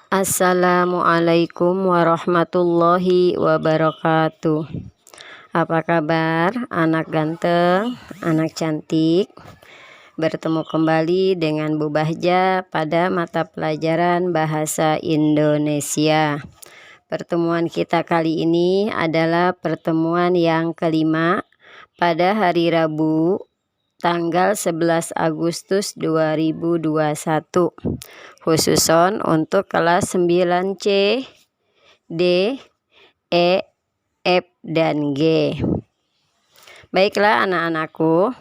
Assalamualaikum warahmatullahi wabarakatuh. Apa kabar anak ganteng, anak cantik? Bertemu kembali dengan Bu Bahja pada mata pelajaran Bahasa Indonesia. Pertemuan kita kali ini adalah pertemuan yang kelima pada hari Rabu tanggal 11 Agustus 2021, khususon untuk kelas 9C, D, E, F, dan G. Baiklah anak-anakku,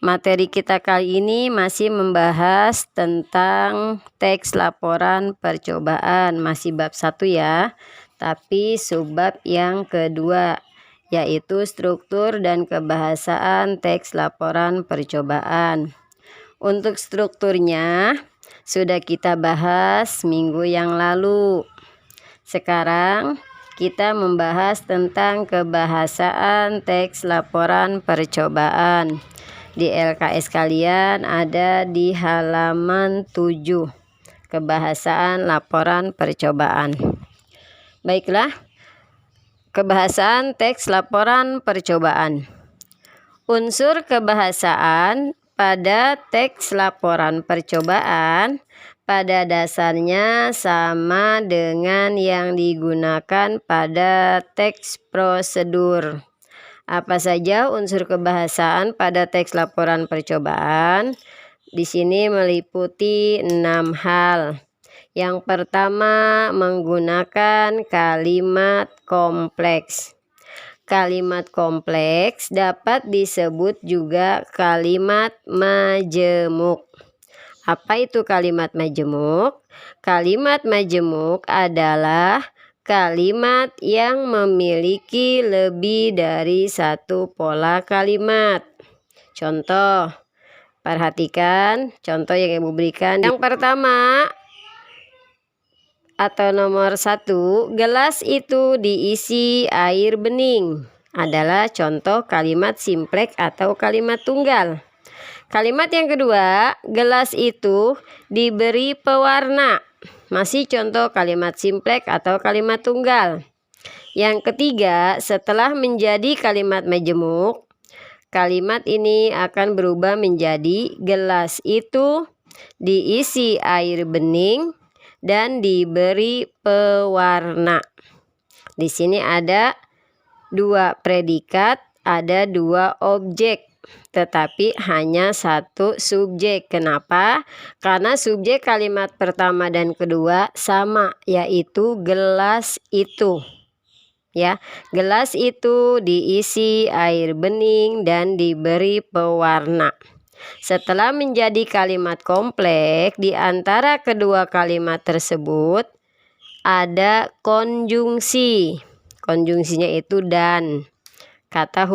materi kita kali ini masih membahas tentang teks laporan percobaan, masih bab 1 ya, tapi subbab yang kedua, yaitu struktur dan kebahasaan teks laporan percobaan. Untuk strukturnya sudah kita bahas minggu yang lalu. Sekarang kita membahas tentang kebahasaan teks laporan percobaan. Di LKS kalian ada di halaman 7, kebahasaan laporan percobaan. Baiklah, kebahasaan teks laporan percobaan. Unsur kebahasaan pada teks laporan percobaan pada dasarnya sama dengan yang digunakan pada teks prosedur. Apa saja unsur kebahasaan pada teks laporan percobaan? Di sini meliputi 6 hal. Yang pertama, menggunakan kalimat kompleks. Kalimat kompleks dapat disebut juga kalimat majemuk. Apa itu kalimat majemuk? Kalimat majemuk adalah kalimat yang memiliki lebih dari satu pola kalimat. Contoh, perhatikan contoh yang Ibu berikan. Yang pertama atau nomor 1, gelas itu diisi air bening adalah contoh kalimat simpleks atau kalimat tunggal. Kalimat yang kedua, gelas itu diberi pewarna, masih contoh kalimat simpleks atau kalimat tunggal. Yang ketiga, setelah menjadi kalimat majemuk, kalimat ini akan berubah menjadi gelas itu diisi air bening dan diberi pewarna. Di sini ada 2 predikat, ada 2 objek, tetapi hanya 1 subjek. Kenapa? Karena subjek kalimat pertama dan kedua sama, yaitu gelas itu. Ya, gelas itu diisi air bening dan diberi pewarna. Setelah menjadi kalimat kompleks, di antara kedua kalimat tersebut ada konjungsi. Konjungsinya itu dan. Kata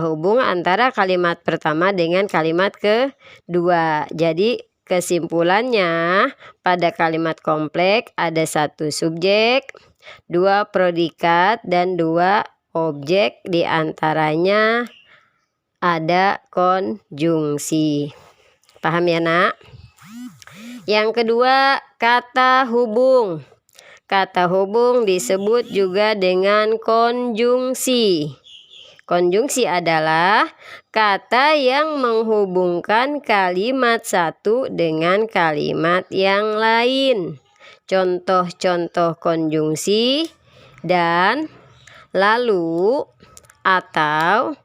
hubung antara kalimat pertama dengan kalimat kedua. Jadi kesimpulannya pada kalimat kompleks ada 1 subjek, 2 predikat, dan 2 objek, di antaranya ada konjungsi. Paham ya nak? Yang kedua, kata hubung. Kata hubung disebut juga dengan konjungsi. Konjungsi adalah kata yang menghubungkan kalimat satu dengan kalimat yang lain. Contoh-contoh konjungsi: dan, lalu, atau,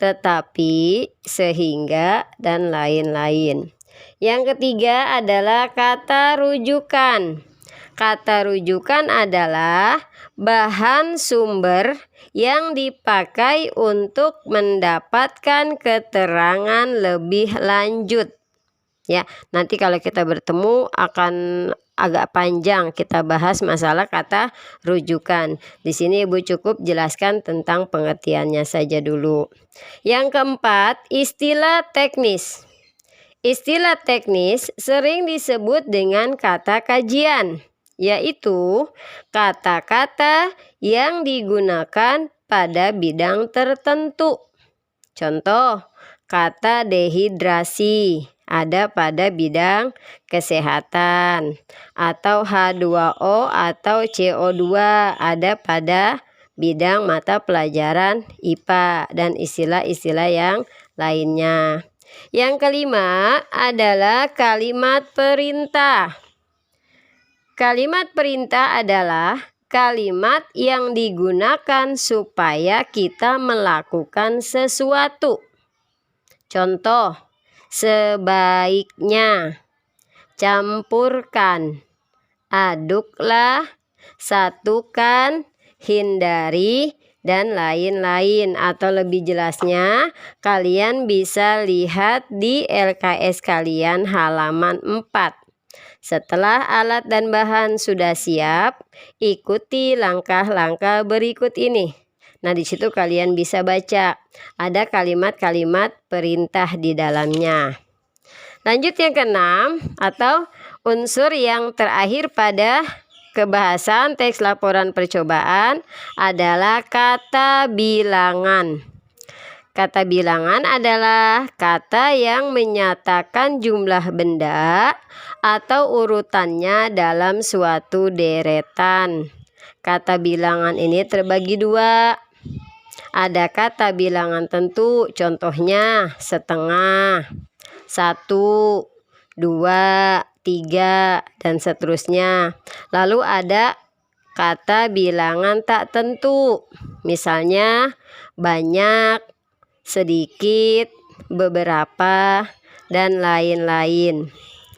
tetapi, sehingga, dan lain-lain. Yang ketiga adalah kata rujukan. Kata rujukan adalah bahan sumber yang dipakai untuk mendapatkan keterangan lebih lanjut. Ya, nanti kalau kita bertemu akan agak panjang kita bahas masalah kata rujukan. Di sini Ibu cukup jelaskan tentang pengertiannya saja dulu. Yang keempat, istilah teknis. Istilah teknis sering disebut dengan kata kajian, yaitu kata-kata yang digunakan pada bidang tertentu. Contoh, kata dehidrasi ada pada bidang kesehatan, atau H2O atau CO2 ada pada bidang mata pelajaran IPA, dan istilah-istilah yang lainnya. Yang kelima adalah kalimat perintah. Kalimat perintah adalah kalimat yang digunakan supaya kita melakukan sesuatu. Contoh, sebaiknya, campurkan, aduklah, satukan, hindari, dan lain-lain. Atau lebih jelasnya, kalian bisa lihat di LKS kalian halaman 4. Setelah alat dan bahan sudah siap, ikuti langkah-langkah berikut ini. Nah, di situ kalian bisa baca, ada kalimat-kalimat perintah di dalamnya. Lanjut yang keenam, atau unsur yang terakhir pada kebahasan teks laporan percobaan adalah kata bilangan. Kata bilangan adalah kata yang menyatakan jumlah benda atau urutannya dalam suatu deretan. Kata bilangan ini terbagi dua. Ada kata bilangan tentu, contohnya setengah, 1, 2, 3, dan seterusnya. Lalu ada kata bilangan tak tentu, misalnya banyak, sedikit, beberapa, dan lain-lain.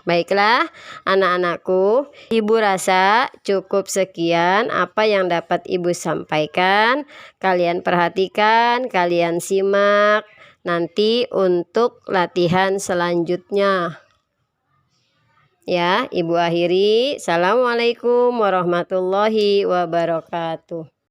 Baiklah anak-anakku, ibu rasa cukup sekian apa yang dapat ibu sampaikan. Kalian perhatikan, kalian simak nanti untuk latihan selanjutnya. Ya, ibu akhiri. Assalamualaikum warahmatullahi wabarakatuh.